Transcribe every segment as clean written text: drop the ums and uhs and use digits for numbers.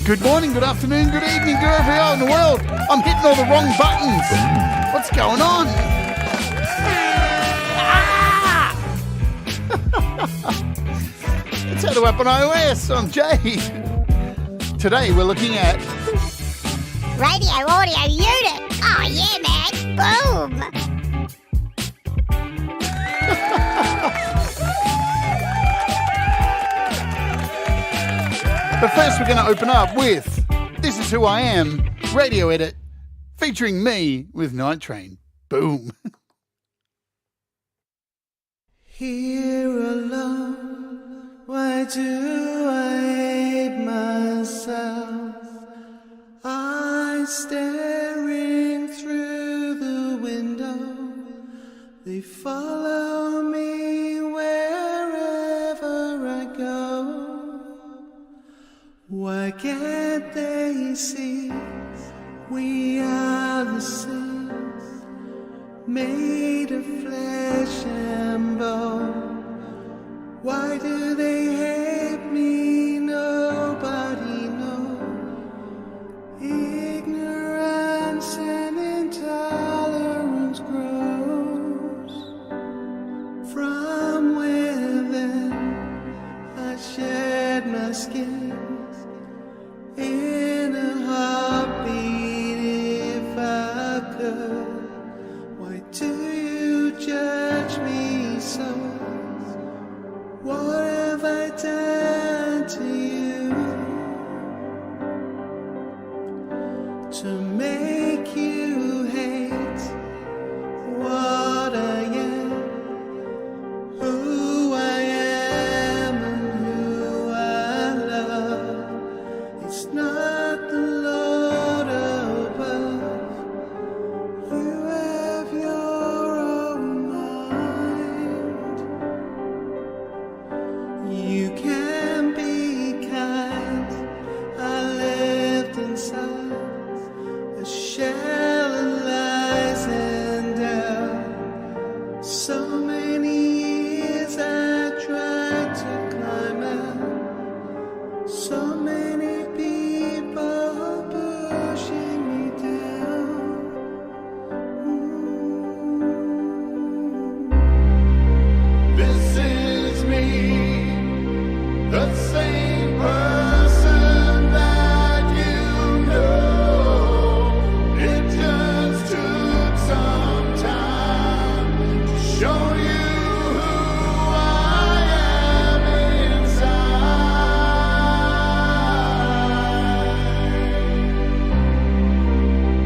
Good morning, good afternoon, good evening, wherever you are in the world. I'm hitting all the wrong buttons. What's going on? Ah! It's how to app on iOS. I'm Jade. Today we're looking at Radio Audio Unit. Oh yeah, man. Boom. But first we're going to open up with This Is Who I Am, radio edit, featuring me with Night Train. Boom. Here alone, why do I hate myself? I'm staring through the window. They follow me wherever I go. Why can't they see we are the same, made of flesh and bone? Why do they hate me? Nobody knows. Ignorance and intolerance grows from within. I shed my skin in a heartbeat if I could. Why do you judge me so? What have I done to you to make you hate what I am, who I am and who I love? It's not the Lord above. You have your own mind. You can be kind. I lived inside a shell of lies and doubt. So many years I tried to climb out. So many people pushing me down. This is me, the same person that you know. It just took some time to show you who I am inside.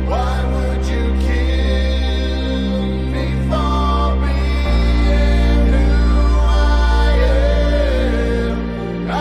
Why would you kill me for being who I am? I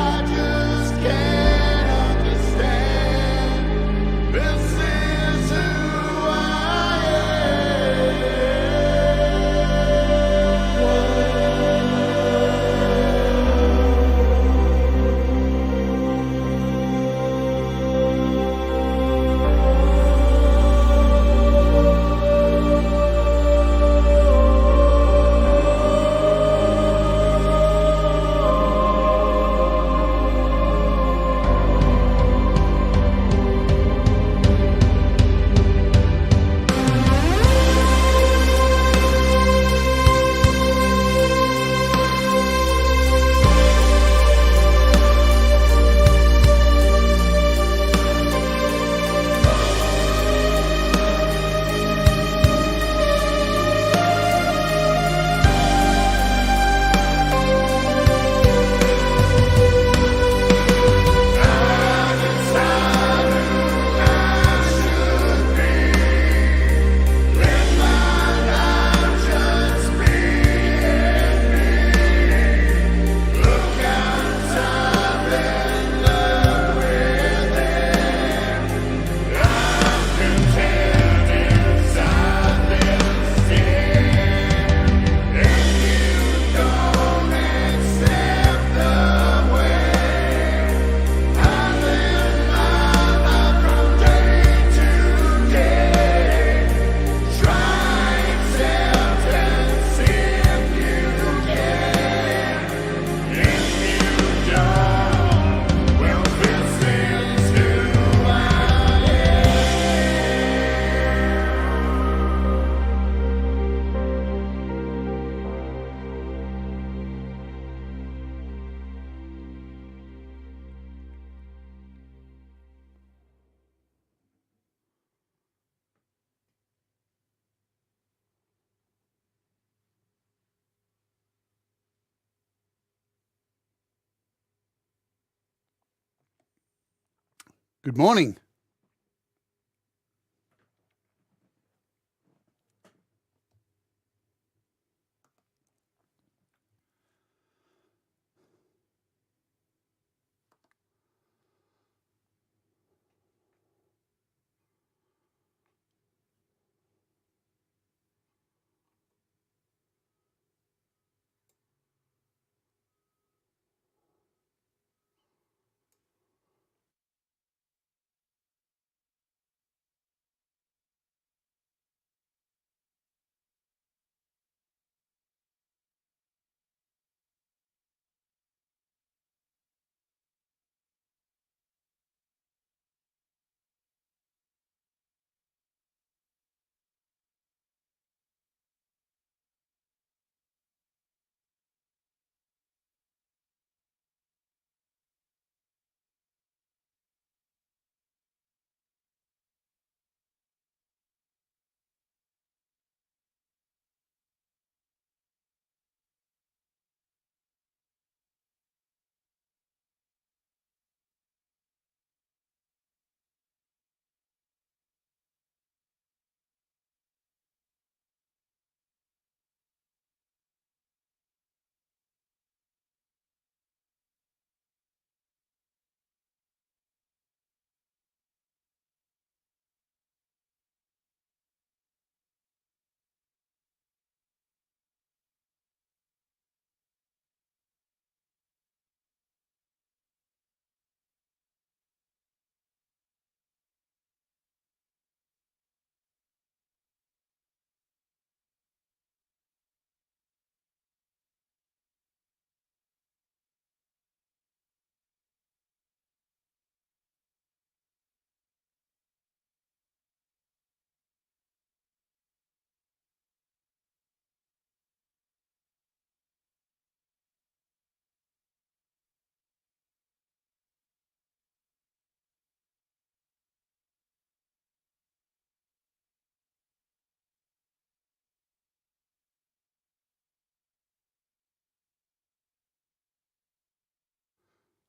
Good morning.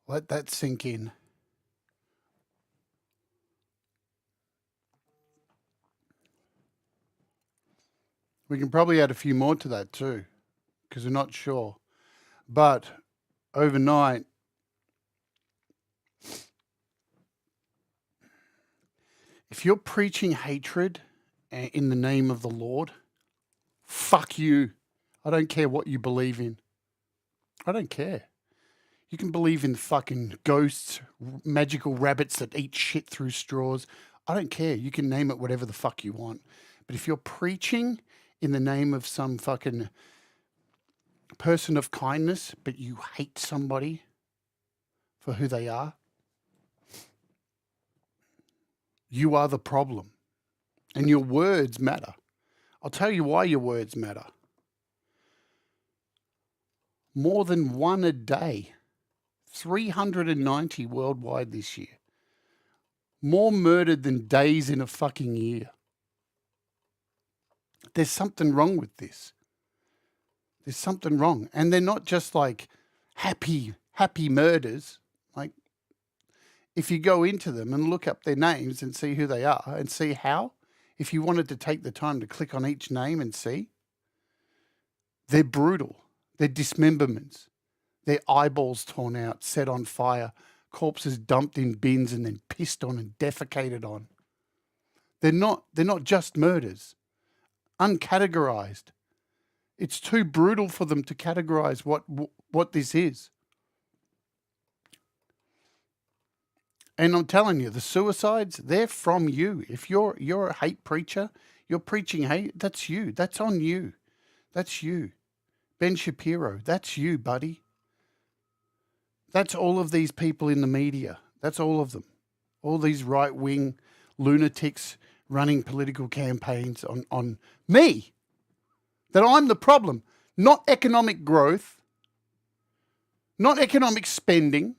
Let that sink in. We can probably add a few more to that too, because we're not sure. But overnight, if you're preaching hatred in the name of the Lord, fuck you. I don't care what you believe in. I don't care. You can believe in fucking ghosts, magical rabbits that eat shit through straws. I don't care. You can name it whatever the fuck you want. But if you're preaching in the name of some fucking person of kindness, but you hate somebody for who they are, you are the problem. And your words matter. I'll tell you why your words matter. More than one a day. 390 worldwide this year. More murdered than days in a fucking year. There's something wrong with this. There's something wrong. And they're not just like happy murders. Like, if you go into them and look up their names and see who they are and see how, if you wanted to take the time to click on each name and see, they're brutal. They're dismemberments. Their eyeballs torn out, set on fire, corpses dumped in bins and then pissed on and defecated on. They're not just murders. Uncategorized. It's too brutal for them to categorize what this is. And I'm telling you, the suicides, they're from you. If you're a hate preacher, you're preaching hate, that's you. That's on you. That's you. Ben Shapiro, that's you, buddy. That's all of these people in the media. That's all of them. All these right-wing lunatics running political campaigns on me. That I'm the problem. Not economic growth. Not economic spending.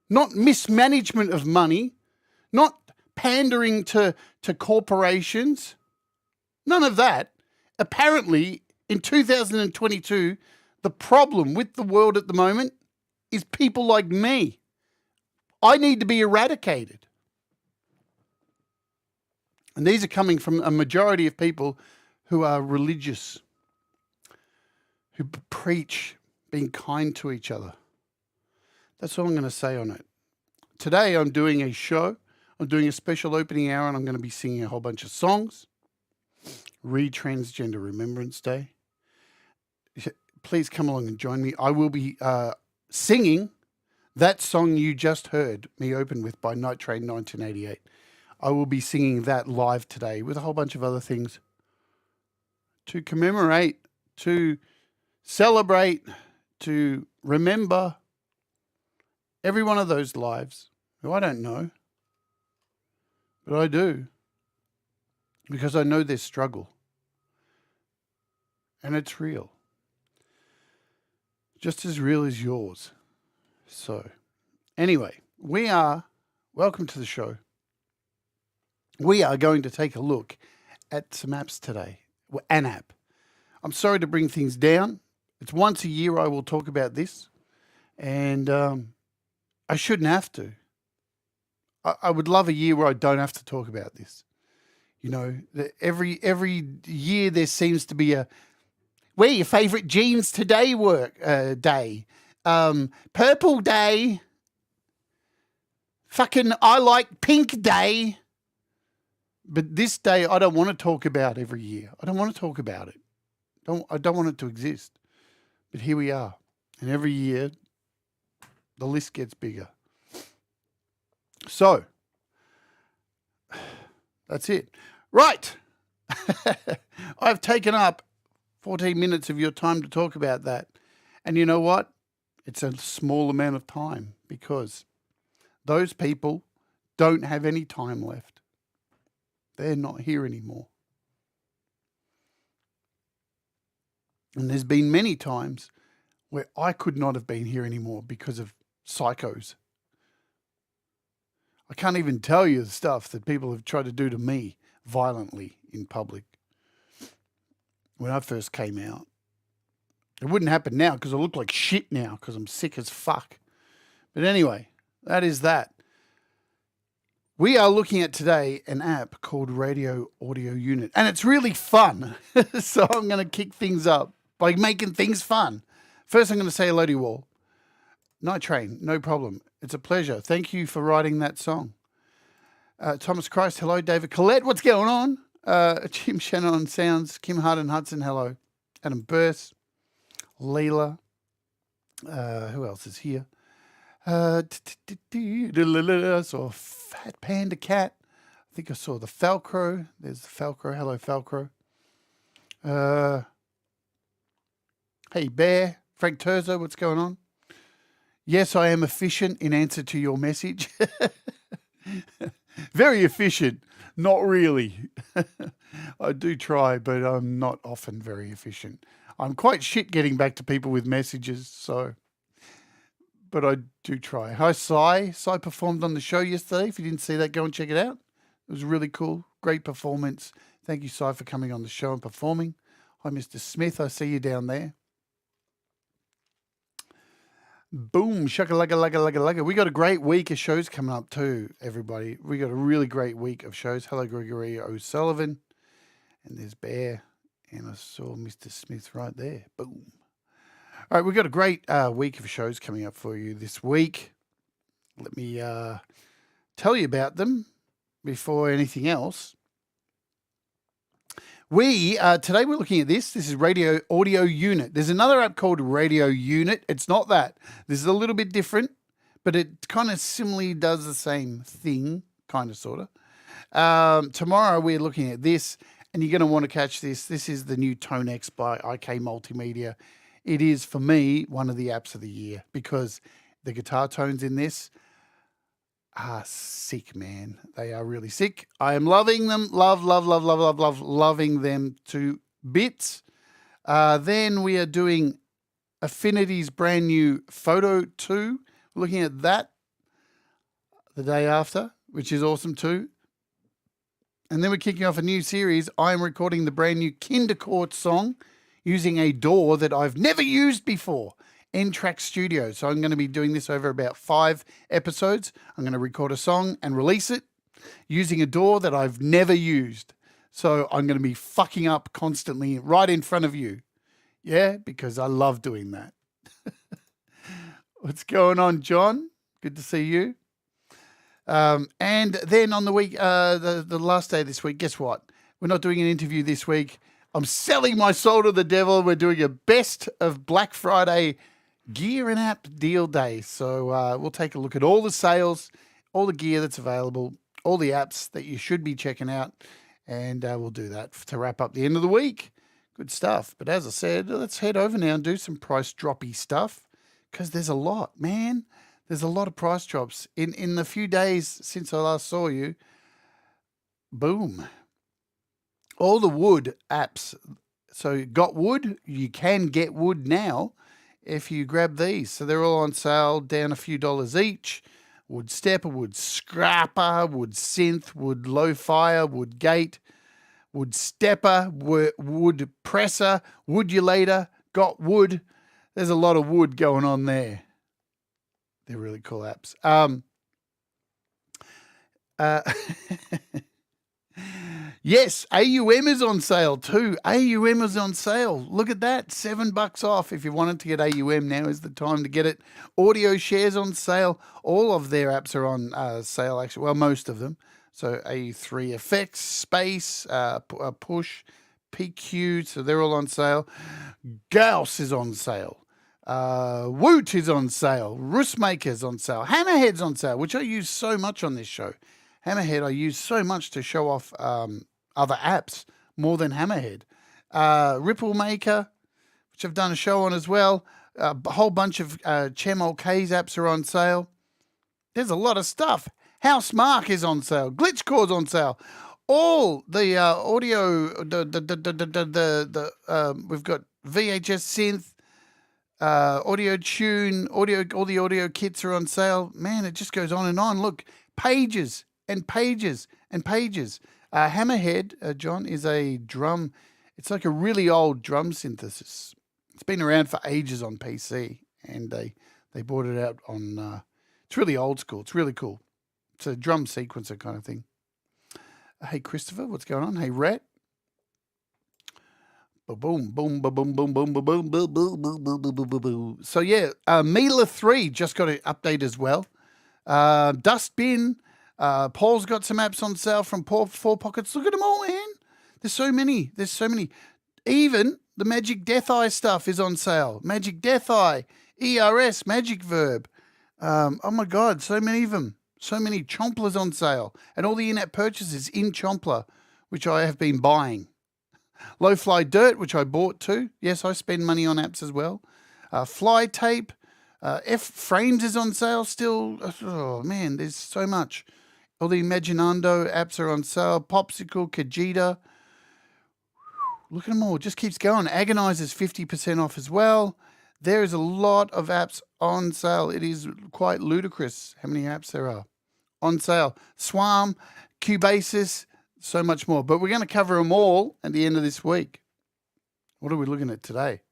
Not mismanagement of money. Not pandering to corporations. None of that. Apparently, in 2022, the problem with the world at the moment is people like me. I need to be eradicated. And these are coming from a majority of people who are religious, who preach being kind to each other. That's all I'm going to say on it. Today I'm doing a show. I'm doing a special opening hour and I'm going to be singing a whole bunch of songs. Transgender Remembrance Day. Please come along and join me. I will be singing that song you just heard me open with by Night Train 1988. I will be singing that live today with a whole bunch of other things to commemorate, to celebrate, to remember every one of those lives who I don't know, but I do, because I know their struggle and it's real. Just as real as yours. So, anyway, welcome to the show. We are going to take a look at some apps today. An app. I'm sorry to bring things down. It's once a year I will talk about this. And I shouldn't have to. I would love a year where I don't have to talk about this. You know, every year there seems to be where your favourite jeans today day. Purple day. Fucking I like pink day. But this day I don't want to talk about every year. I don't want to talk about it. I don't want it to exist. But here we are. And every year the list gets bigger. So that's it. Right. I've taken up 14 minutes of your time to talk about that. And you know what? It's a small amount of time because those people don't have any time left. They're not here anymore. And there's been many times where I could not have been here anymore because of psychos. I can't even tell you the stuff that people have tried to do to me violently in public when I first came out. It wouldn't happen now because I look like shit now because I'm sick as fuck. But anyway, that is that. We are looking at today an app called Radio Audio Unit, and it's really fun. So I'm going to kick things up by making things fun. First, I'm going to say hello to you all. Night Train, no problem. It's a pleasure. Thank you for writing that song. Thomas Christ, hello. David Collette, what's going on? Jim Shannon on Sounds. Kim Harden Hudson, hello. Adam Burse. Leela. Who else is here? I saw a Fat Panda Cat. I think I saw the Falcro. There's the Falcro. Hello, Falcro. Hey, Bear. Frank Terzo, what's going on? Yes, I am efficient in answer to your message. Very efficient. Not really. I do try, but I'm not often very efficient. I'm quite shit getting back to people with messages, so... But I do try. Hi, Sai. Sai performed on the show yesterday. If you didn't see that, go and check it out. It was really cool. Great performance. Thank you, Sai, for coming on the show and performing. Hi, Mr. Smith. I see you down there. Boom. Shaka-lugga-lugga-lugga-lugga. We got a great week of shows coming up too, everybody. We got a really great week of shows. Hello, Gregory O'Sullivan. And there's Bear. And I saw Mr. Smith right there. Boom. All right, we've got a great week of shows coming up for you this week. Let me tell you about them before anything else. Today we're looking at this. This is Radio Audio Unit. There's another app called Radio Unit. It's not that. This is a little bit different, but it kind of similarly does the same thing, kind of, sort of. Tomorrow we're looking at this, and you're going to want to catch this. This is the new Tone X by IK Multimedia. It is, for me, one of the apps of the year because the guitar tones in this are sick, man. They are really sick. I am loving them. Loving them to bits. Then we are doing Affinity's brand new Photo 2. We're looking at that the day after, which is awesome too. And then we're kicking off a new series. I am recording the brand new Kindercourt song using a DAW that I've never used before. N-Track Studio. So I'm going to be doing this over about 5 episodes. I'm going to record a song and release it using a DAW that I've never used. So I'm going to be fucking up constantly right in front of you. Yeah, because I love doing that. What's going on, John? Good to see you. And then on the week, the last day of this week, guess what? We're not doing an interview this week. I'm selling my soul to the devil. We're doing a best of Black Friday gear and app deal day. So we'll take a look at all the sales, all the gear that's available, all the apps that you should be checking out. And we'll do that to wrap up the end of the week. Good stuff. But as I said, let's head over now and do some price droppy stuff because there's a lot, man. There's a lot of price drops. In the few days since I last saw you, boom. All the wood apps. So got wood, you can get wood now if you grab these. So they're all on sale, down a few dollars each. Wood Stepper, Wood Scrapper, Wood Synth, Wood Low Fire, Wood Gate, Wood Stepper, Wood Presser, Woodulator, Got Wood. There's a lot of wood going on there. They're really cool apps. Yes, AUM is on sale too. AUM is on sale. Look at that, $7 off. If you wanted to get AUM, now is the time to get it. Audio Shares on sale. All of their apps are on sale, actually. Well, most of them. So AU3 Effects, Space, Push, PQ. So they're all on sale. DAWS is on sale. Woot is on sale. Roostmaker's on sale. Hammerhead's on sale, which I use so much on this show. Hammerhead I use so much to show off other apps more than Hammerhead. Ripple Maker, which I've done a show on as well. A whole bunch of Chemol K's apps are on sale. There's a lot of stuff. House Mark is on sale. Glitchcore's on sale. All the audio, we've got VHS Synth, Audio Tune, all the audio kits are on sale. Man, it just goes on and on. Look, pages and pages and pages. Hammerhead, John, is a drum. It's like a really old drum synthesis. It's been around for ages on PC, and they brought it out on. It's really old school. It's really cool. It's a drum sequencer kind of thing. Hey, Christopher, what's going on? Hey, Rhett. Boom, boom, boom, boom, boom, boom, boom, boom, boom, boom, boom, boom, boom, boom, boom. So yeah, Mila 3 just got an update as well. Dustbin. Paul's got some apps on sale from Four Pockets. Look at them all, man. There's so many. There's so many. Even the Magic Death Eye stuff is on sale. Magic Death Eye, ERS, Magic Verb. Oh my God, so many of them. So many. Chomplers on sale. And all the in-app purchases in Chompler, which I have been buying. Low Fly Dirt, which I bought too. Yes, I spend money on apps as well. Fly Tape. F Frames is on sale still. Oh man, there's so much. All the Imaginando apps are on sale. Popsicle, Kajita. Look at them all. Just keeps going. Agonize is 50% off as well. There is a lot of apps on sale. It is quite ludicrous how many apps there are on sale. Swarm, Cubasis, so much more. But we're going to cover them all at the end of this week. What are we looking at today?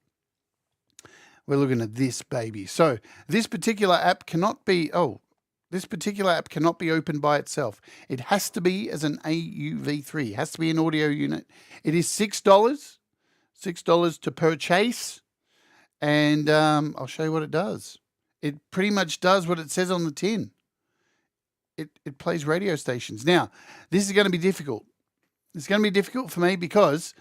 We're looking at this baby. So this particular app cannot be, opened by itself. It has to be as an AUv3. It has to be an audio unit. It is $6 to purchase. And I'll show you what it does. It pretty much does what it says on the tin. It plays radio stations. Now, this is going to be difficult. It's going to be difficult for me because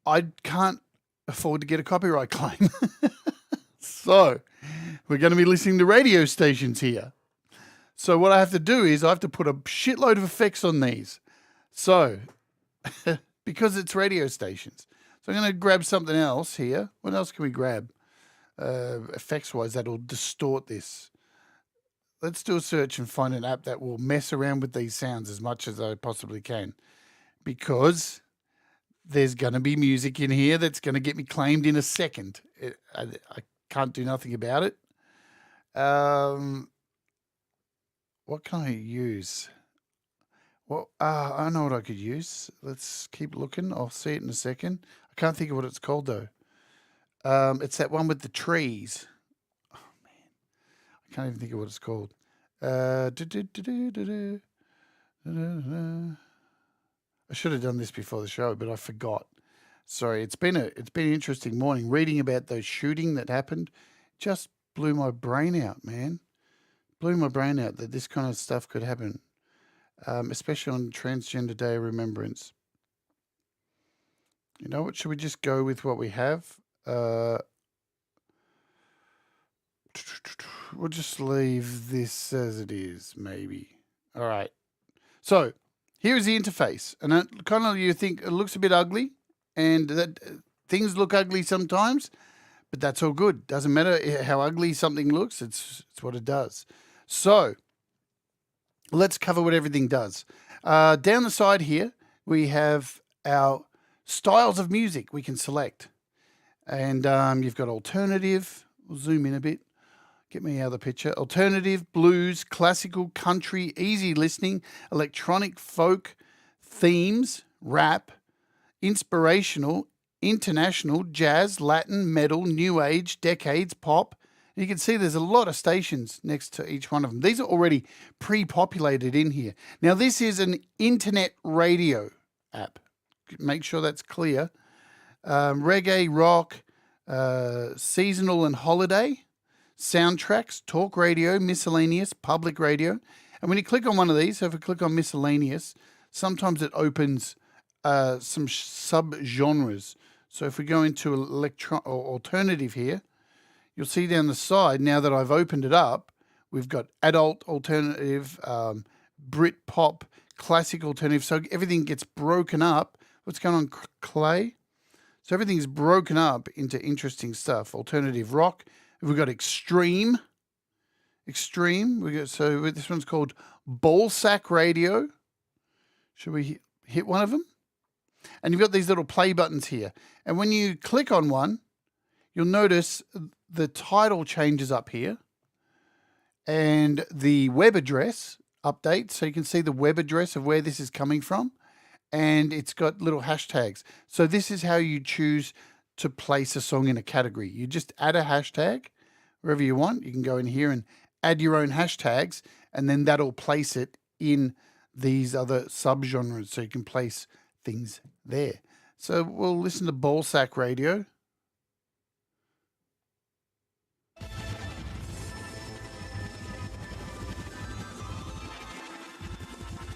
I can't afford to get a copyright claim. So we're going to be listening to radio stations here. So what I have to do is I have to put a shitload of effects on these. So because it's radio stations. So I'm going to grab something else here. What else can we grab? Effects-wise, that'll distort this. Let's do a search and find an app that will mess around with these sounds as much as I possibly can. Because there's going to be music in here that's going to get me claimed in a second. I can't do nothing about it. What can I use? Well, I know what I could use. Let's keep looking. I'll see it in a second. I can't think of what it's called, though. It's that one with the trees. Oh, man. I can't even think of what it's called. I should have done this before the show, but I forgot. Sorry, it's been an interesting morning. Reading about those shooting that happened just blew my brain out, man. Blew my brain out that this kind of stuff could happen, especially on Transgender Day of Remembrance. You know what? Should we just go with what we have? We'll just leave this as it is, maybe. All right. So here's the interface, and it kind of, you think it looks a bit ugly, and that things look ugly sometimes, but that's all good. Doesn't matter how ugly something looks. It's what it does. So let's cover what everything does. Down the side here, we have our styles of music we can select. And you've got alternative. We'll zoom in a bit. Get me out of the picture. Alternative, blues, classical, country, easy listening, electronic, folk, themes, rap, inspirational, international, jazz, Latin, metal, new age, decades, pop. You can see there's a lot of stations next to each one of them. These are already pre-populated in here. Now, this is an internet radio app. Make sure that's clear. Reggae, rock, seasonal and holiday, soundtracks, talk radio, miscellaneous, public radio. And when you click on one of these, so if we click on miscellaneous, sometimes it opens some sub-genres. So if we go into alternative here, you'll see down the side, now that I've opened it up, we've got adult alternative, Brit pop, classic alternative. So everything gets broken up. What's going on, Clay? So everything's broken up into interesting stuff. Alternative rock. We've got extreme. So this one's called Ballsack Radio. Should we hit one of them? And you've got these little play buttons here. And when you click on one, you'll notice the title changes up here. And the web address updates. So you can see the web address of where this is coming from. And it's got little hashtags. So this is how you choose to place a song in a category. You just add a hashtag wherever you want. You can go in here and add your own hashtags, and then that'll place it in these other subgenres. So you can place things there. So we'll listen to Ballsack Radio.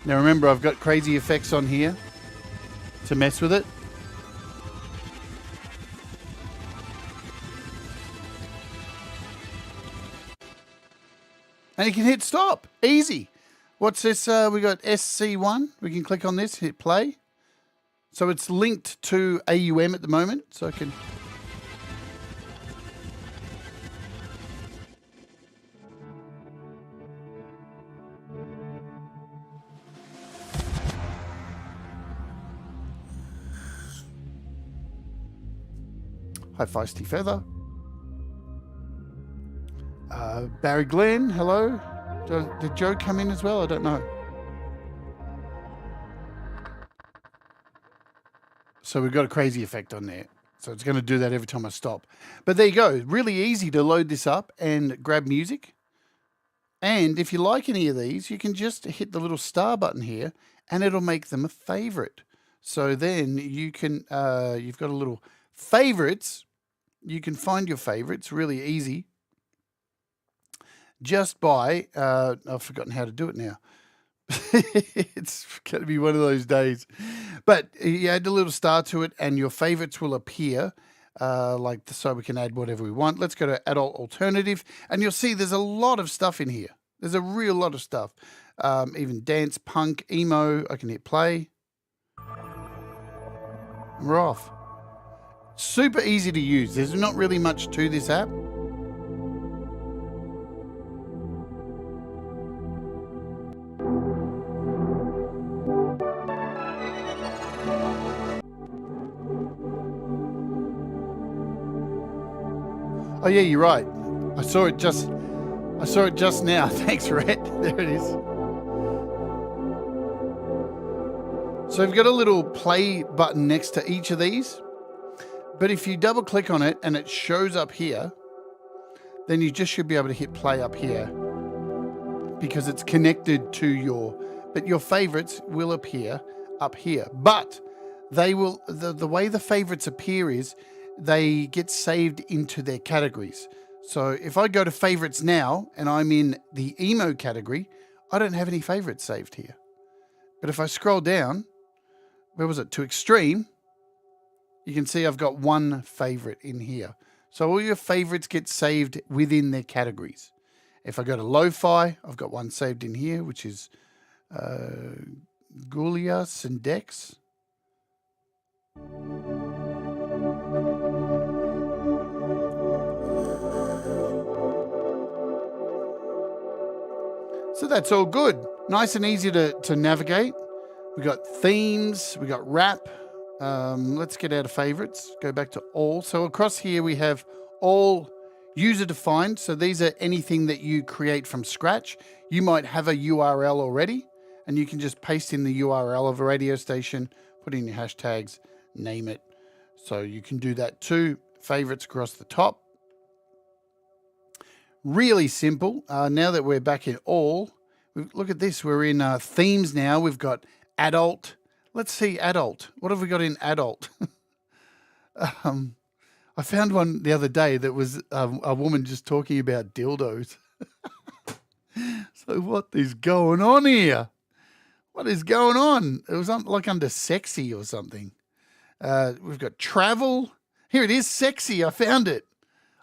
Now remember, I've got crazy effects on here to mess with it. And you can hit stop. Easy. What's this? We got SC1. We can click on this, hit play. So it's linked to AUM at the moment. So I can... Hi, Feisty Feather. Barry Glenn, hello. Did Joe come in as well? I don't know. So we've got a crazy effect on there. So it's going to do that every time I stop. But there you go. Really easy to load this up and grab music. And if you like any of these, you can just hit the little star button here and it'll make them a favorite. So then you can, you've got a little favorites. You can find your favorites really easy. Just by, I've forgotten how to do it now. It's going to be one of those days. But you add a little star to it and your favorites will appear. So we can add whatever we want. Let's go to adult alternative. And you'll see there's a lot of stuff in here. There's a real lot of stuff. Even dance, punk, emo. I can hit play. And we're off. Super easy to use. There's not really much to this app. Oh yeah, you're right. I saw it just now. Thanks, Rhett. There it is. So we've got a little play button next to each of these. But if you double click on it and it shows up here, then you just should be able to hit play up here because it's connected to your favorites will appear up here. But they will, the way the favorites appear is they get saved into their categories. So if I go to favorites now and I'm in the emo category, I don't have any favorites saved here. But if I scroll down, where was it, to extreme, you can see I've got one favorite in here. So all your favorites get saved within their categories. If I go to lo-fi, I've got one saved in here, which is Gulias and Dex. So that's all good. Nice and easy to navigate. We got themes, we got rap. Let's get out of favorites, go back to all. So across here we have all user defined. So these are anything that you create from scratch. You might have a URL already and you can just paste in the URL of a radio station, put in your hashtags, name it. So you can do that too. Favorites across the top. Really simple. Now that we're back in all, look at this. We're in themes now. We've got adult. Let's see adult. What have we got in adult? I found one the other day that was a woman just talking about dildos. So what is going on here? What is going on? It was like under sexy or something. We've got travel. Here it is, sexy. I found it.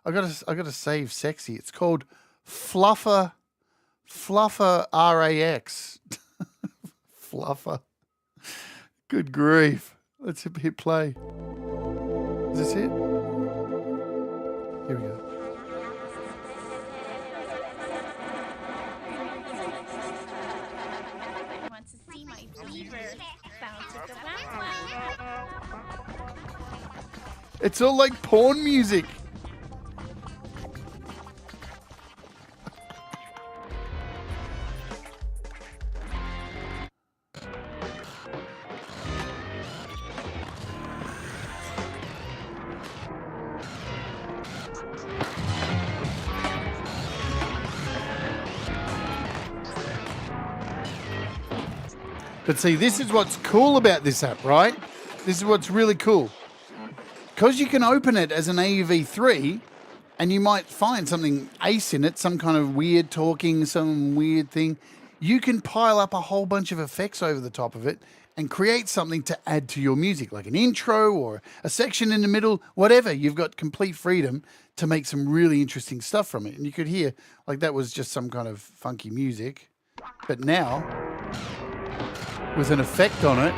I gotta save sexy. It's called Fluffer RAX. Fluffer. Good grief. Let's hit play. Is this it? Here we go. Want to see my fever? Bound to the wow. It's all like porn music. But see, this is what's cool about this app, right? This is what's really cool. Because you can open it as an AUv3 and you might find something ace in it, some kind of weird talking, some weird thing. You can pile up a whole bunch of effects over the top of it and create something to add to your music, like an intro or a section in the middle, whatever. You've got complete freedom to make some really interesting stuff from it. And you could hear, like that was just some kind of funky music. But now, with an effect on it,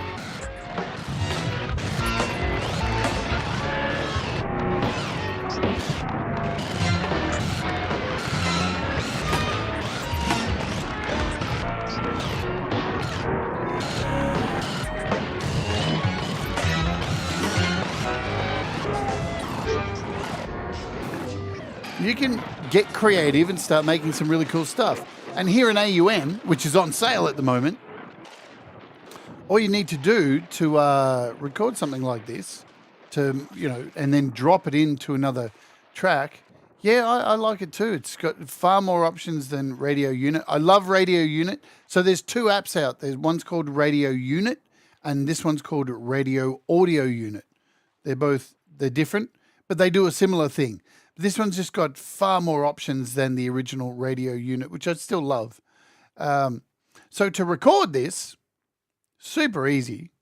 you can get creative and start making some really cool stuff. And here in AUM, which is on sale at the moment, all you need to do to record something like this, and then drop it into another track. Yeah, I like it too. It's got far more options than Radio Unit. I love Radio Unit. So there's two apps out. There's one's called Radio Unit, and this one's called Radio Audio Unit. They're different, but they do a similar thing. This one's just got far more options than the original Radio Unit, which I still love. So to record this, super easy.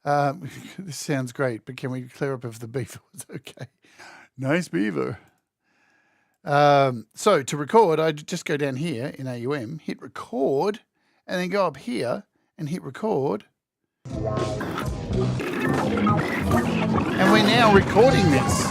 This sounds great, but can we clear up if the beaver was okay? Nice beaver. So to record, I just go down here in AUM, hit record, and then go up here and hit record. And we're now recording this.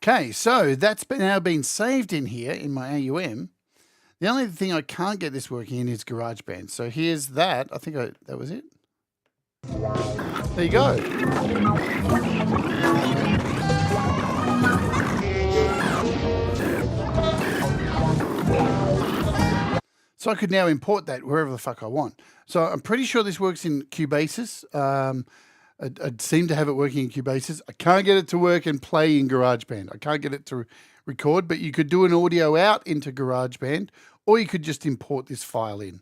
Okay, so that's now been saved in here in my AUM. The only thing I can't get this working in is GarageBand. So here's that. I think that was it. There you go. So I could now import that wherever the fuck I want. So I'm pretty sure this works in Cubasis. I'd seem to have it working in Cubasis. I can't get it to work and play in GarageBand. I can't get it to record, but you could do an audio out into GarageBand, or you could just import this file in.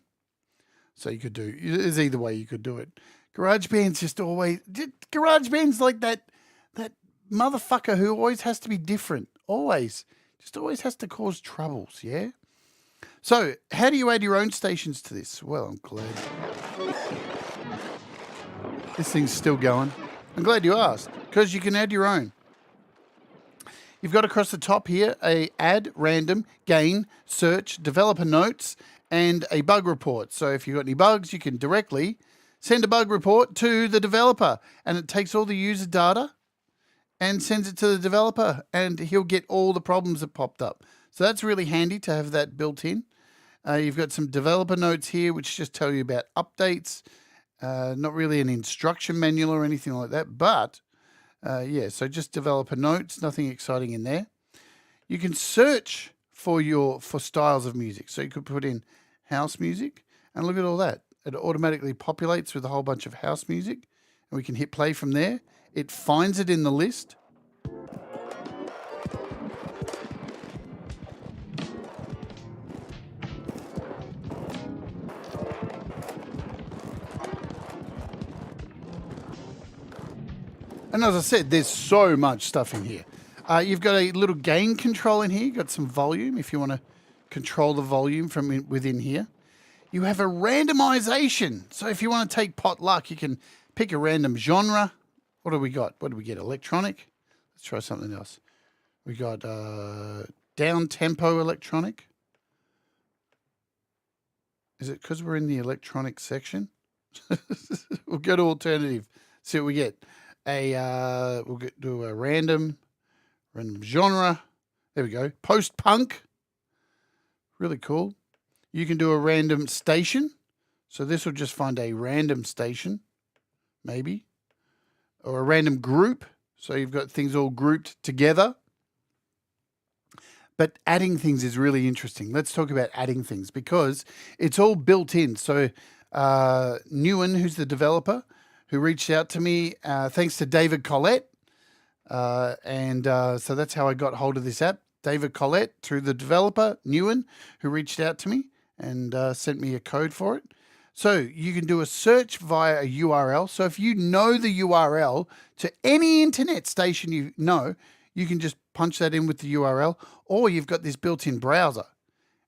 So you could do, there's either way you could do it. GarageBand's just always, GarageBand's like that motherfucker who always has to be different. Always. Just always has to cause troubles, yeah? So how do you add your own stations to this? Well, I'm glad. This thing's still going. I'm glad you asked, because you can add your own. You've got across the top here a add, random, gain, search, developer notes, and a bug report. So if you've got any bugs, you can directly send a bug report to the developer, and it takes all the user data and sends it to the developer, and he'll get all the problems that popped up. So that's really handy to have that built in. You've got some developer notes here, which just tell you about updates. Not really an instruction manual or anything like that, but yeah, so just developer notes, nothing exciting in there. You can search for styles of music. So you could put in house music, and look at all that. It automatically populates with a whole bunch of house music, and we can hit play from there. It finds it in the list. And as I said, there's so much stuff in here. You've got a little gain control in here. You've got some volume if you want to control the volume from within here. You have a randomization. So if you want to take potluck, you can pick a random genre. What do we got? What do we get? Electronic? Let's try something else. We got down-tempo electronic. Is it because we're in the electronic section? We'll go to alternative. See what we get. We'll do a random genre. There we go. Post-punk. Really cool. You can do a random station. So this will just find a random station, maybe. Or a random group. So you've got things all grouped together. But adding things is really interesting. Let's talk about adding things because it's all built in. So Nguyen, who's the developer, who reached out to me, thanks to David Collette. So that's how I got hold of this app. David Collette, through the developer, Nguyen, who reached out to me and sent me a code for it. So you can do a search via a URL. So if you know the URL to any internet station you know, you can just punch that in with the URL, or you've got this built-in browser.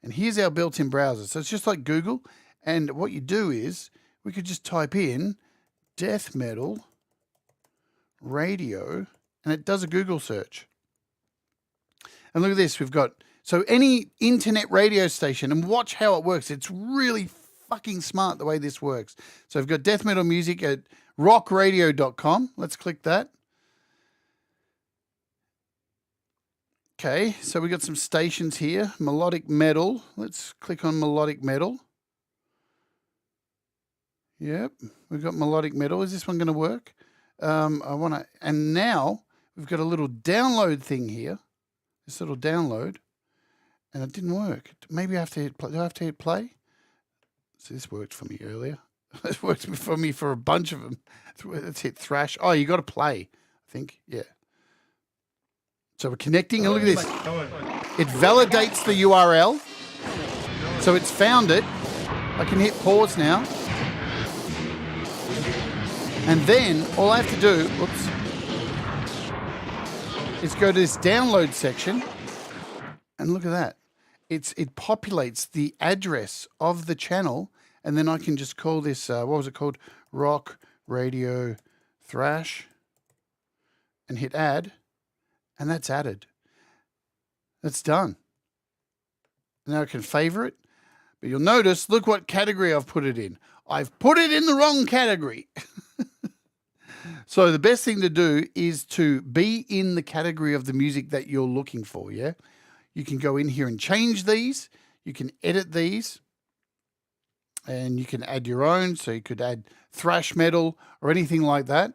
And here's our built-in browser. So it's just like Google. And what you do is we could just type in death metal radio, and it does a Google search. And look at this, we've got, so any internet radio station, and watch how it works. It's really fucking smart the way this works. So we've got death metal music at rockradio.com. Let's click that. Okay, so we got some stations here. Melodic metal. Let's click on melodic metal. Yep, we've got melodic metal. Is this one going to work? And now we've got a little download thing here. This little download, and it didn't work. Maybe I have to hit play. Do I have to hit play? So this worked for me earlier. It worked for me for a bunch of them. Let's hit thrash. Oh, you got to play, I think. Yeah. So we're connecting, and look at this. It validates the URL. So it's found it. I can hit pause now. And then all I have to do, is go to this download section, and look at that. It populates the address of the channel, and then I can just call this, what was it called? Rock Radio Thrash, and hit add, and that's added. That's done. Now I can favorite, but you'll notice, look what category I've put it in. I've put it in the wrong category. So the best thing to do is to be in the category of the music that you're looking for, yeah? You can go in here and change these. You can edit these. And you can add your own. So you could add thrash metal or anything like that.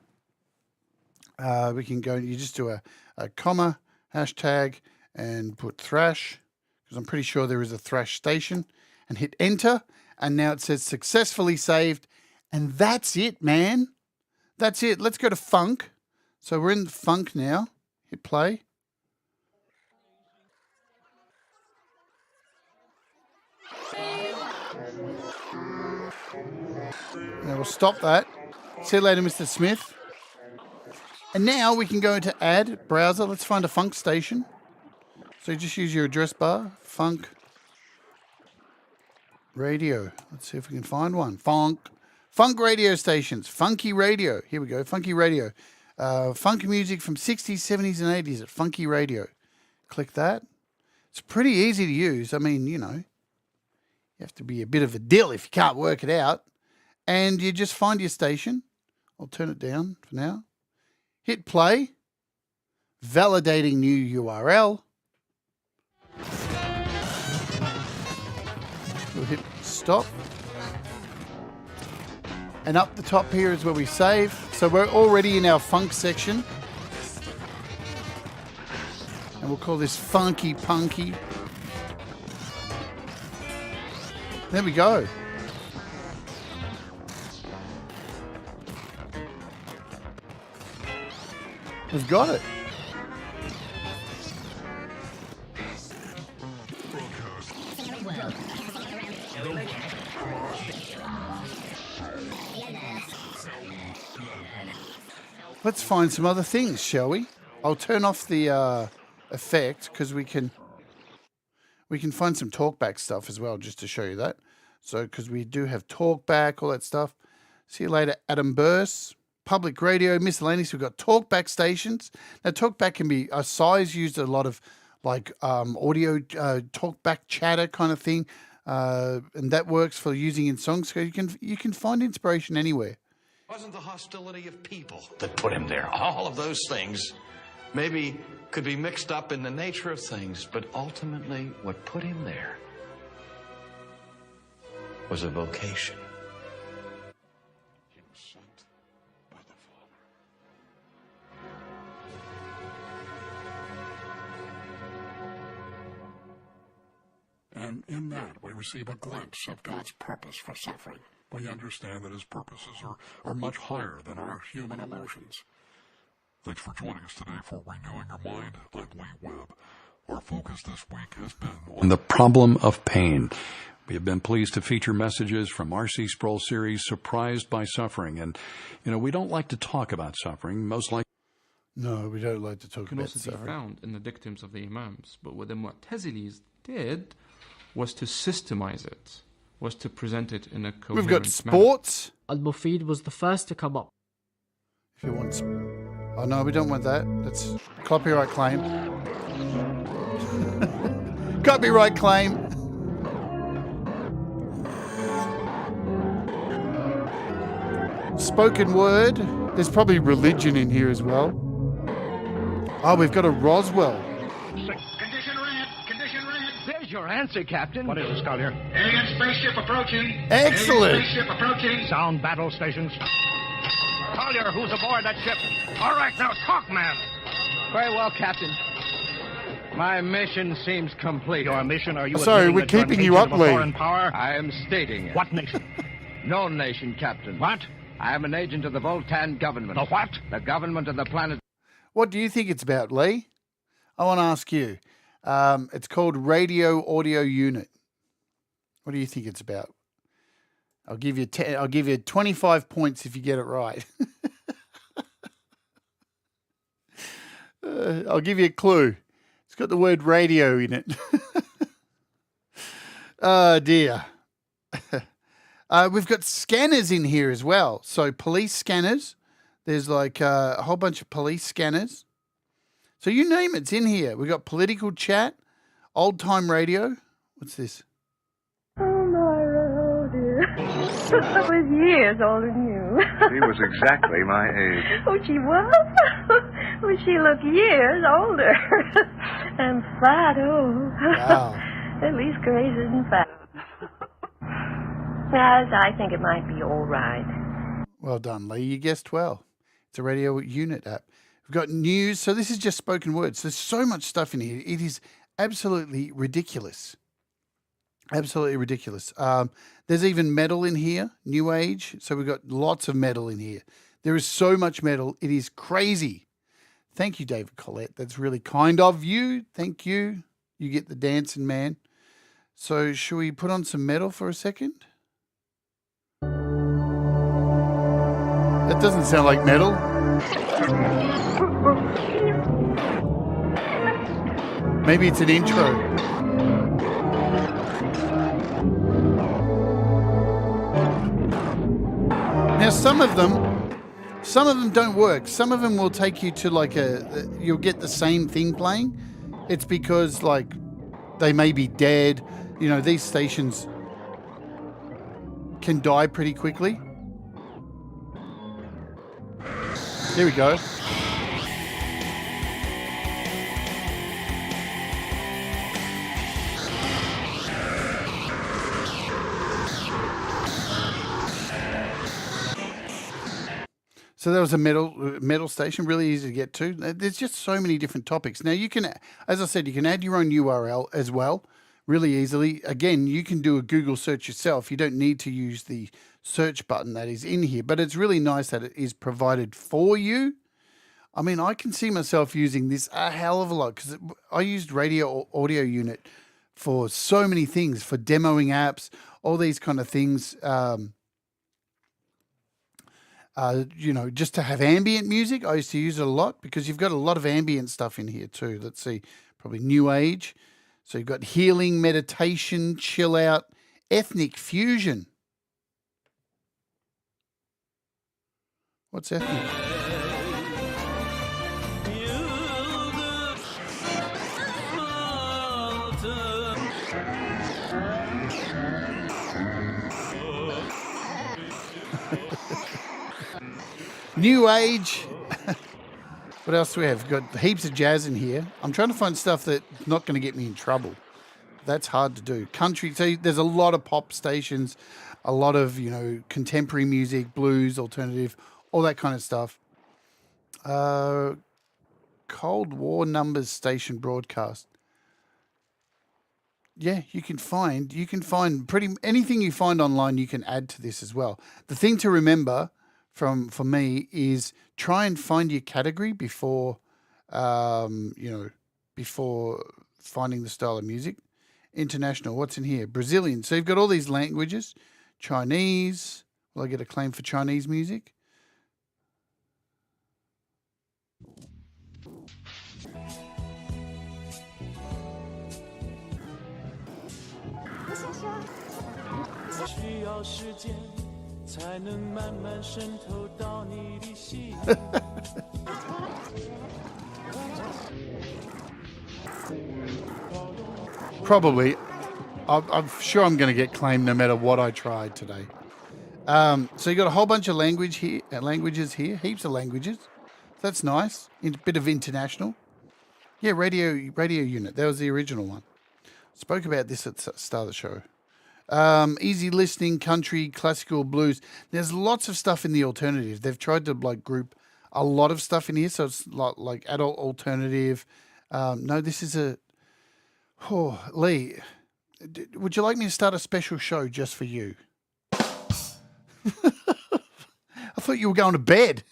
We can go, you just do a comma, hashtag, and put thrash, because I'm pretty sure there is a thrash station, and hit enter. And now it says successfully saved. And that's it, man. That's it. Let's go to funk. So we're in funk now. Hit play. Now we'll stop that. See you later, Mr. Smith. And now we can go to add browser. Let's find a funk station. So you just use your address bar, funk radio. Let's see if we can find one. Funk radio stations, funky radio. Here we go, funky radio. Funk music from 60s, 70s, and 80s at funky radio. Click that. It's pretty easy to use. I mean, you know, you have to be a bit of a dill if you can't work it out. And you just find your station. I'll turn it down for now. Hit play. Validating new URL. We'll hit stop. And up the top here is where we save. So we're already in our funk section. And we'll call this Funky Punky. There we go. We've got it. Let's find some other things, shall we? I'll turn off the effect because we can find some talkback stuff as well, just to show you that. So, because we do have talkback, all that stuff. See you later, Adam Burse. Public radio, miscellaneous. We've got talkback stations. Now, talkback can be a size used a lot of like audio talkback chatter kind of thing, and that works for using in songs. So you can find inspiration anywhere. Wasn't the hostility of people that put him there? All of those things maybe could be mixed up in the nature of things, but ultimately what put him there was a vocation. He was sent by the Father. And in that, we receive a glimpse of God's purpose for suffering. We understand that his purposes are much higher than our human emotions. Thanks for joining us today for Renewing Your Mind. I'm Lee Webb. Our focus this week has been on the problem of pain. We have been pleased to feature messages from R.C. Sproul's series, Surprised by Suffering. And, you know, we don't like to talk about suffering, most likely. No, we don't like to talk Can about also suffering. be found in the dictums of the Imams. But what the Mu'tazilis did was to systemize it, was to present it in a coherent We've got sports. Al-Mufid was the first to come up. If you want, oh no, we don't want that. That's copyright claim. Copyright claim. Spoken word. There's probably religion in here as well. Oh, we've got a Roswell. Condition red. Condition red. There's your answer, Captain. What is it, Scout here? Alien spaceship approaching. Excellent. Alien spaceship approaching. Sound battle stations. Collier, who's aboard that ship? All right, now talk, man. Very well, Captain. My mission seems complete. Your mission? Are you? Sorry, admitting we're that you're an keeping you agent up of a late. foreign power? I am stating it. What nation? No nation, Captain. What? I am an agent of the Voltan government. The what? The government of the planet. What do you think it's about, Lee? I want to ask you. It's called Radio Audio Unit. What do you think it's about? I'll give you 25 points if you get it right. I'll give you a clue. It's got the word radio in it. Oh, dear. We've got scanners in here as well. So police scanners. There's like a whole bunch of police scanners. So you name it's in here. We've got political chat, old time radio. What's this? Oh, my dear. I was years older than you. She was exactly my age. Oh, she was? Well, she looked years older. And fat, oh. Wow. At least Grace isn't fat. Yes, I think it might be all right. Well done, Lee. You guessed well. It's a radio unit app. We've got news. So this is just spoken words. There's so much stuff in here. It is absolutely ridiculous. Absolutely ridiculous. There's even metal in here, new age. So we've got lots of metal in here. There is so much metal. It is crazy. Thank you, David Collette. That's really kind of you. Thank you. You get the dancing man. So should we put on some metal for a second? That doesn't sound like metal. Maybe it's an intro. Now, some of them don't work. Some of them will take you to like you'll get the same thing playing. It's because like they may be dead. You know, these stations can die pretty quickly. Here we go. So that was a metal station, really easy to get to. There's just so many different topics. Now you can, as I said, you can add your own URL as well, really easily. Again, you can do a Google search yourself. You don't need to use the search button that is in here, but it's really nice that it is provided for you. I mean, I can see myself using this a hell of a lot because I used Radio Audio Unit for so many things, for demoing apps, all these kind of things. You know, just to have ambient music. I used to use it a lot because you've got a lot of ambient stuff in here too. Let's see, probably new age. So you've got healing, meditation, chill out, ethnic fusion. What's ethnic? New age. What else do we have? We've got heaps of jazz in here. I'm trying to find stuff that's not going to get me in trouble. That's hard to do. Country. So there's a lot of pop stations, a lot of, you know, contemporary music, blues, alternative, all that kind of stuff. Cold War numbers station broadcast. Yeah, you can find pretty anything you find online. You can add to this as well. The thing to remember for me is try and find your category before before finding the style of music. International, what's in here? Brazilian. So you've got all these languages. Chinese. Will I get a claim for Chinese music? Probably. I'm sure I'm going to get claimed no matter what I try today. So you got a whole bunch of languages here, heaps of languages. That's nice. A bit of international. Yeah, radio unit. That was the original one. Spoke about this at the start of the show. Easy listening, country, classical, blues. There's lots of stuff in the alternative. They've tried to like group a lot of stuff in here, so it's like adult alternative. No, this is a. Oh, Lee, would you like me to start a special show just for you? I thought you were going to bed.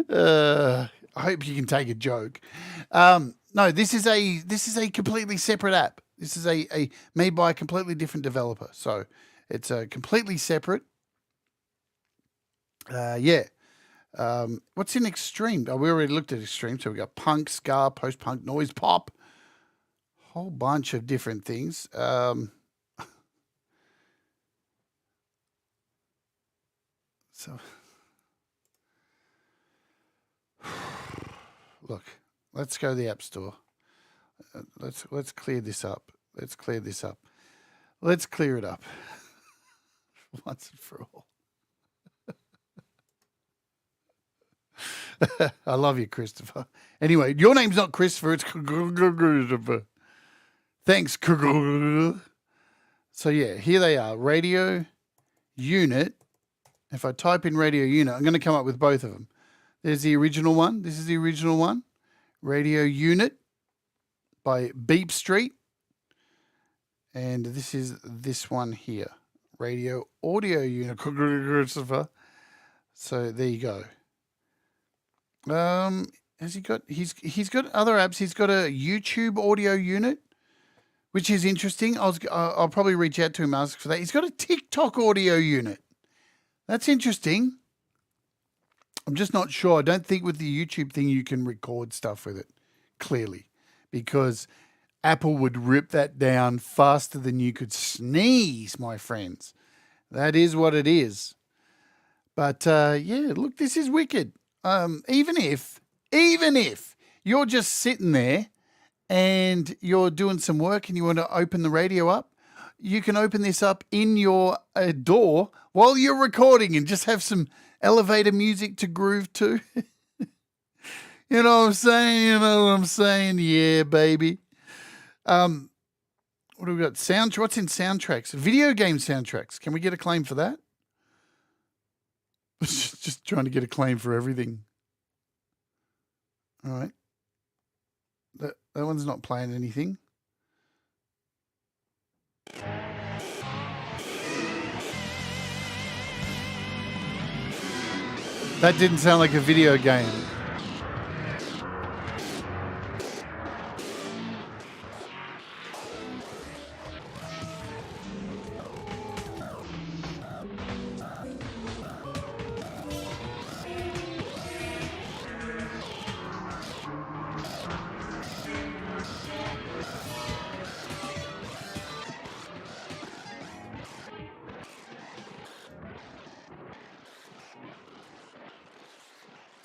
I hope you can take a joke. No, this is a completely separate app. This is a made by a completely different developer. So it's a completely separate. Yeah. What's in extreme? Oh, we already looked at extreme. So we got punk, ska, post-punk, noise, pop. Whole bunch of different things. So look, let's go to the App Store. Let's clear this up. Let's clear this up. Let's clear it up once and for all. I love you, Christopher. Anyway, your name's not Christopher, it's Christopher. Thanks. So yeah, here they are, Radio Unit. If I type in Radio Unit, I'm going to come up with both of them. There's the original one. This is the original one. Radio Unit by Beep Street. And this is this one here. Radio Audio Unit. Christopher. So there you go. Has he got? He's got other apps. He's got a YouTube audio unit, which is interesting. I'll probably reach out to him and ask for that. He's got a TikTok audio unit. That's interesting. I'm just not sure. I don't think with the YouTube thing you can record stuff with it, clearly, because Apple would rip that down faster than you could sneeze, my friends. That is what it is. But yeah, look, this is wicked. Even if you're just sitting there and you're doing some work and you want to open the radio up, you can open this up in your door while you're recording and just have some elevator music to groove to. You know what I'm saying? You know what I'm saying? Yeah, baby. What do we got? What's in soundtracks? Video game soundtracks. Can we get a claim for that? Just trying to get a claim for everything. All right. That one's not playing anything. That didn't sound like a video game.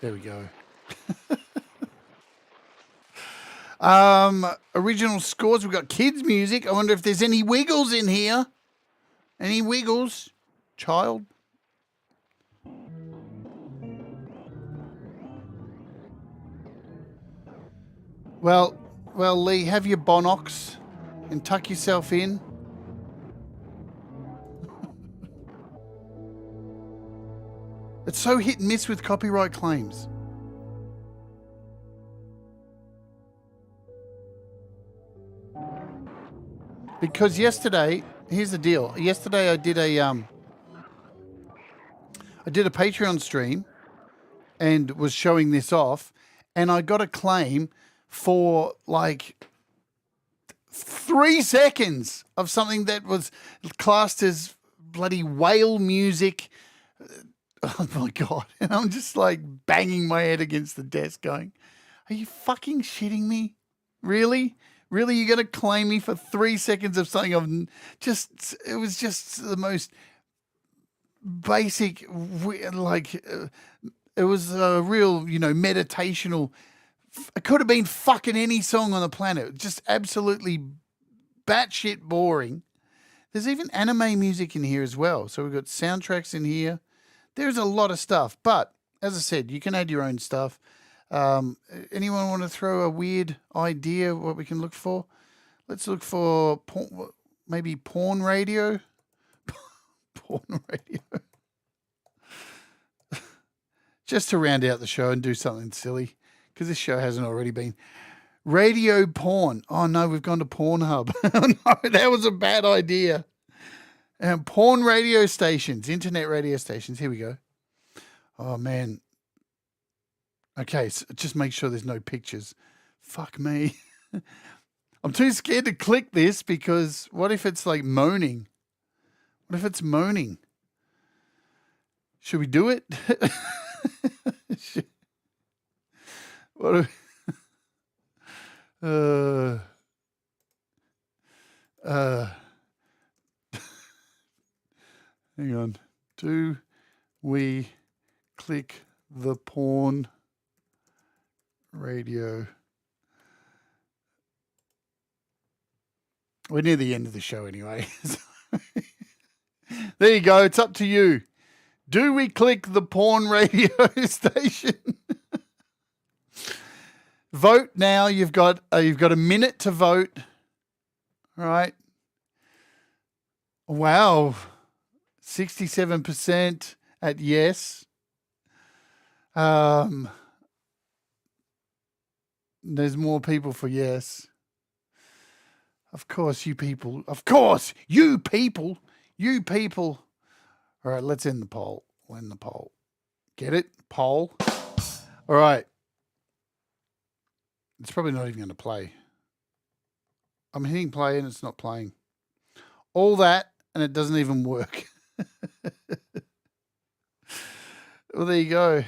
There we go. Original scores. We've got kids' music. I wonder if there's any Wiggles in here. Any Wiggles? Child? Well, Lee, have your Bonox and tuck yourself in. It's so hit and miss with copyright claims. Because yesterday, here's the deal. Yesterday I did a Patreon stream and was showing this off, and I got a claim for like 3 seconds of something that was classed as bloody whale music. Oh my God. And I'm just like banging my head against the desk going, are you fucking shitting me? Really? Really? You're going to claim me for 3 seconds of something it was just the most basic, it was a real, meditational. It could have been fucking any song on the planet. Just absolutely batshit boring. There's even anime music in here as well. So we've got soundtracks in here. There's a lot of stuff, but as I said, you can add your own stuff. Anyone want to throw a weird idea what we can look for? Let's look for maybe porn radio. Porn radio. Just to round out the show and do something silly, because this show hasn't already been. Radio porn. Oh no, we've gone to Pornhub. No, that was a bad idea. And porn radio stations, internet radio stations. Here we go. Oh, man. Okay, so just make sure there's no pictures. Fuck me. I'm too scared to click this because what if it's like moaning? What if it's moaning? Should we do it? What if... Hang on. Do we click the porn radio? We're near the end of the show anyway. There you go. It's up to you. Do we click the porn radio station? Vote now. You've got a minute to vote. All right. Wow. 67% at yes. There's more people for yes. Of course, you people. Of course, you people. You people. All right, let's end the poll. We'll end the poll. Get it? Poll. All right. It's probably not even going to play. I'm hitting play and it's not playing. All that and it doesn't even work. Well, there you go.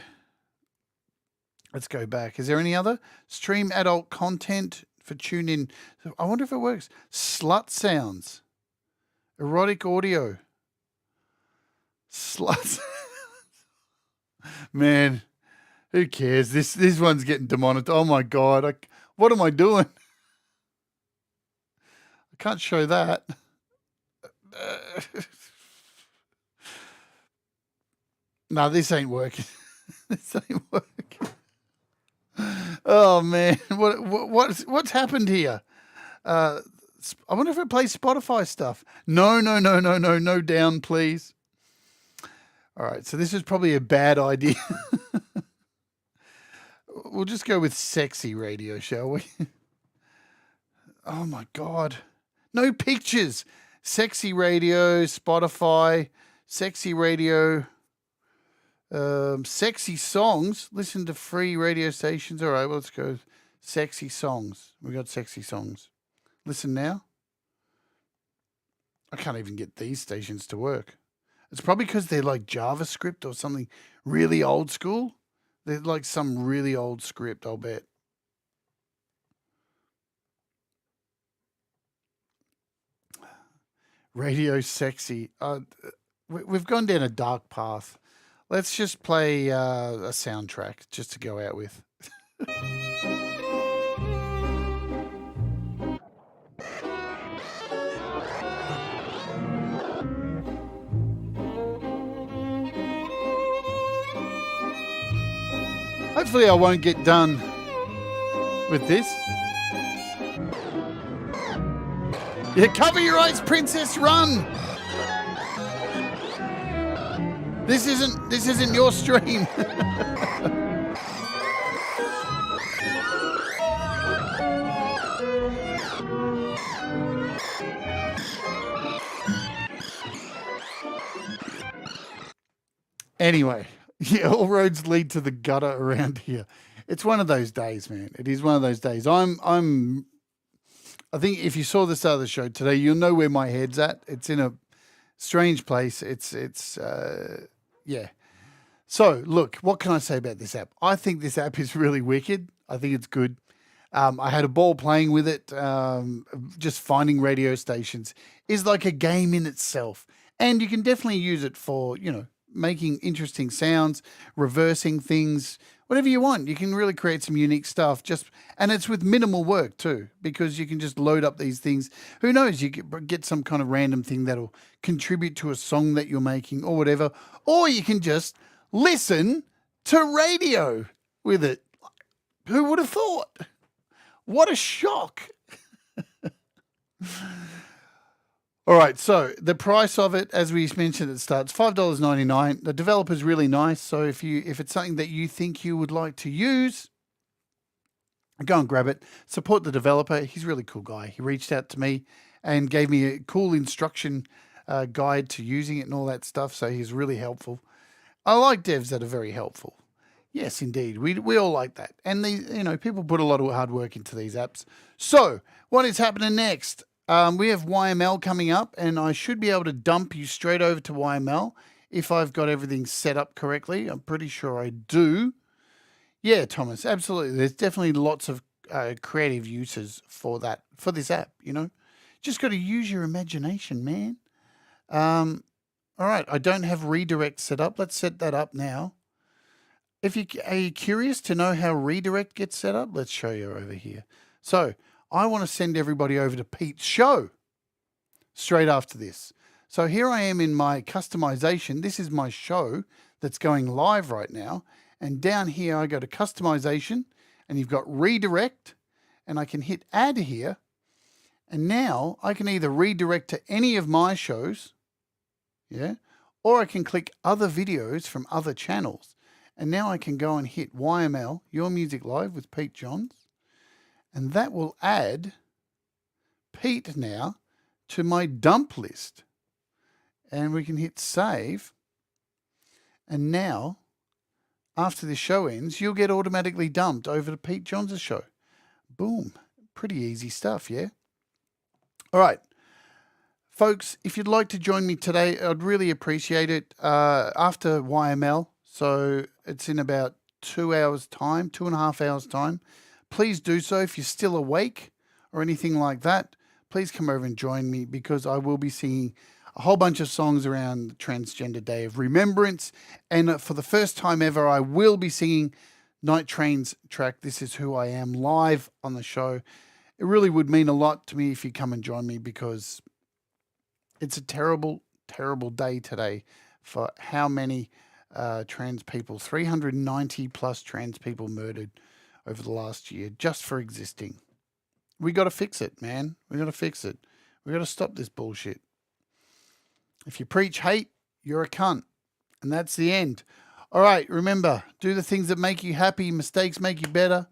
Let's go back. Is there any other? Stream adult content for tune in. I wonder if it works. Slut sounds. Erotic audio. Slut. Man, who cares? This one's getting demonetized. Oh my God. What am I doing? I can't show that. No, this ain't working. This ain't working. Oh man, what's happened here? I wonder if it plays Spotify stuff. No, down, please. All right, so this is probably a bad idea. We'll just go with sexy radio, shall we? Oh my God, no pictures. Sexy radio, Spotify, sexy radio. Sexy songs. Listen to free radio stations. All right, well, let's go. Sexy songs. We got sexy songs. Listen now. I can't even get these stations to work. It's probably because they're like JavaScript or something really old school. They're like some really old script, I'll bet. Radio sexy. We've gone down a dark path. Let's just play a soundtrack just to go out with. Hopefully I won't get done with this. Yeah, cover your eyes, princess, run! This isn't your stream. Anyway, yeah, all roads lead to the gutter around here. It's one of those days, man. It is one of those days. I think if you saw the start of the show today, you'll know where my head's at. It's in a strange place. Yeah. So, look, what can I say about this app? I think this app is really wicked. I think it's good. I had a ball playing with it. Just finding radio stations is like a game in itself. And you can definitely use it for, making interesting sounds, reversing things, whatever you want. You can really create some unique stuff. And it's with minimal work too, because you can just load up these things. Who knows? You get some kind of random thing that'll contribute to a song that you're making or whatever. Or you can just listen to radio with it. Who would have thought? What a shock. All right, so the price of it, as we mentioned at the start, it's $5.99. The developer's really nice, so if it's something that you think you would like to use, go and grab it. Support the developer. He's a really cool guy. He reached out to me and gave me a cool instruction guide to using it and all that stuff, so he's really helpful. I like devs that are very helpful. Yes, indeed. We all like that. And people put a lot of hard work into these apps. So, what is happening next? We have YML coming up, and I should be able to dump you straight over to YML if I've got everything set up correctly. I'm pretty sure I do. Yeah, Thomas, absolutely. There's definitely lots of creative uses for this app, Just got to use your imagination, man. All right, I don't have redirect set up. Let's set that up now. Are you curious to know how redirect gets set up? Let's show you over here. So I want to send everybody over to Pete's show straight after this. So here I am in my customization. This is my show that's going live right now. And down here, I go to customization, and you've got redirect, and I can hit add here. And now I can either redirect to any of my shows, yeah, or I can click other videos from other channels. And now I can go and hit YML, Your Music Live with Pete Johns. And that will add Pete now to my dump list. And we can hit save. And now, after the show ends, you'll get automatically dumped over to Pete Johns' show. Boom. Pretty easy stuff, yeah? All right. Folks, if you'd like to join me today, I'd really appreciate it. After YML, so it's in about 2 hours' time, 2.5 hours' time. Please do so if you're still awake or anything like that. Please come over and join me because I will be singing a whole bunch of songs around the Transgender Day of Remembrance. And for the first time ever, I will be singing Night Train's track, This Is Who I Am, live on the show. It really would mean a lot to me if you come and join me because it's a terrible, terrible day today for how many trans people, 390 plus trans people murdered over the last year just for existing. We got to fix it, man. We got to fix it. We got to stop this bullshit. If you preach hate, you're a cunt. And that's the end. All right, remember, do the things that make you happy. Mistakes make you better.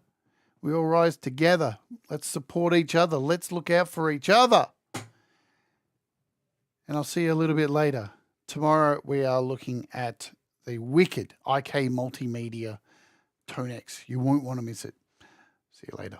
We all rise together. Let's support each other. Let's look out for each other. And I'll see you a little bit later. Tomorrow we are looking at the wicked IK Multimedia Tonex. You won't want to miss it. See you later.